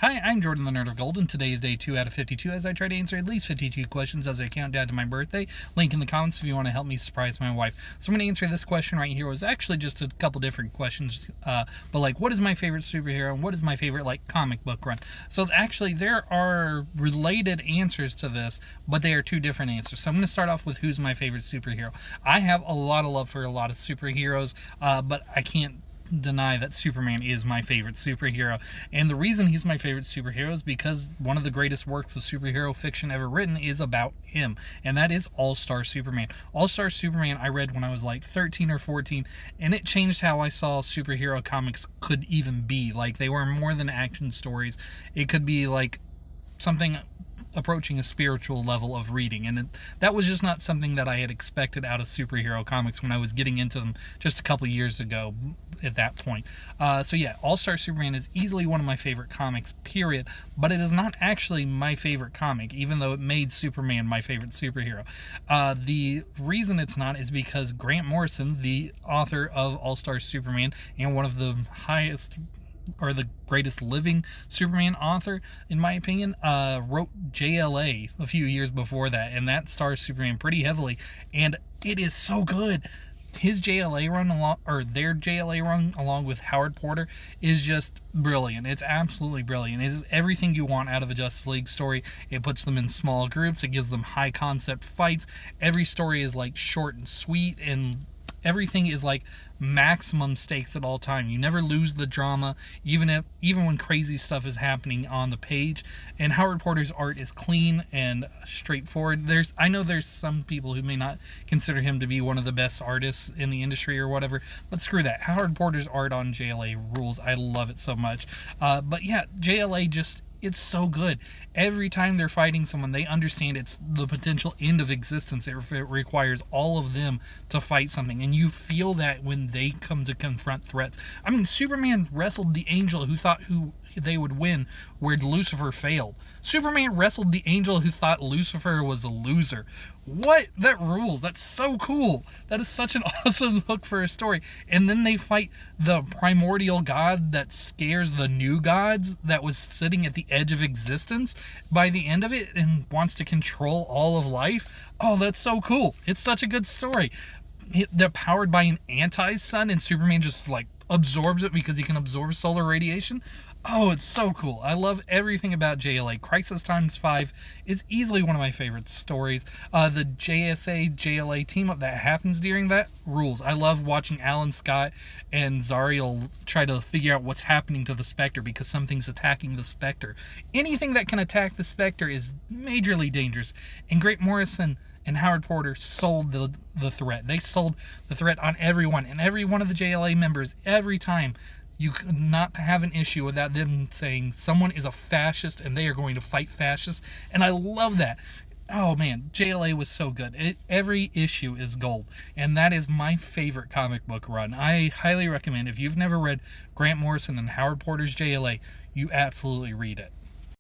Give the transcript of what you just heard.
Hi, I'm Jordan the Nerd of Gold, and today is day 2 out of 52 as I try to answer at least 52 questions as I count down to my birthday. Link in the comments if you want to help me surprise my wife. So I'm going to answer this question right here. It was actually just a couple different questions, but like, what is my favorite superhero and what is my favorite like comic book run? So actually there are related answers to this, but they are two different answers. So I'm going to start off with who's my favorite superhero. I have a lot of love for a lot of superheroes, but I can't deny that Superman is my favorite superhero. And the reason he's my favorite superhero is because one of the greatest works of superhero fiction ever written is about him, and that is All-Star Superman. All-Star Superman I read when I was like 13 or 14, and it changed how I saw superhero comics could even be. Like, they were more than action stories. It could be like something approaching a spiritual level of reading, and that was just not something that I had expected out of superhero comics when I was getting into them just a couple years ago at that point. So yeah, All-Star Superman is easily one of my favorite comics, period, but it is not actually my favorite comic, even though it made Superman my favorite superhero. The reason it's not is because Grant Morrison, the author of All-Star Superman and one of the highest or the greatest living Superman author, in my opinion, wrote JLA a few years before that, and that stars Superman pretty heavily, and it is so good. His JLA run their JLA run along with Howard Porter is just brilliant. It's absolutely brilliant. It's everything you want out of a Justice League story. It puts them in small groups. It gives them high concept fights. Every story is like short and sweet, and everything is like maximum stakes at all time. You never lose the drama, even when crazy stuff is happening on the page. And Howard Porter's art is clean and straightforward. I know there's some people who may not consider him to be one of the best artists in the industry or whatever, but screw that. Howard Porter's art on JLA rules. I love it so much. But yeah, JLA it's so good. Every time they're fighting someone, they understand it's the potential end of existence if it requires all of them to fight something. And you feel that when they come to confront threats. I mean, Superman wrestled the angel who thought they would win where Lucifer failed. Superman wrestled the angel who thought Lucifer was a loser. What? That rules. That's so cool. That is such an awesome hook for a story. And then they fight the primordial god that scares the new gods that was sitting at the edge of existence by the end of it and wants to control all of life. Oh, that's so cool. It's such a good story. They're powered by an anti-sun, and Superman just like absorbs it because he can absorb solar radiation. Oh, it's so cool. I love everything about JLA. Crisis Times 5 is easily one of my favorite stories. The JLA team up that happens during that rules. I love watching Alan Scott and Zariel try to figure out what's happening to the Spectre because something's attacking the Spectre. Anything that can attack the Spectre is majorly dangerous. And Grant Morrison and Howard Porter sold the threat. They sold the threat on everyone, and every one of the JLA members, every time. You could not have an issue without them saying someone is a fascist and they are going to fight fascists. And I love that. Oh man, JLA was so good. Every issue is gold. And that is my favorite comic book run. I highly recommend, if you've never read Grant Morrison and Howard Porter's JLA, you absolutely read it.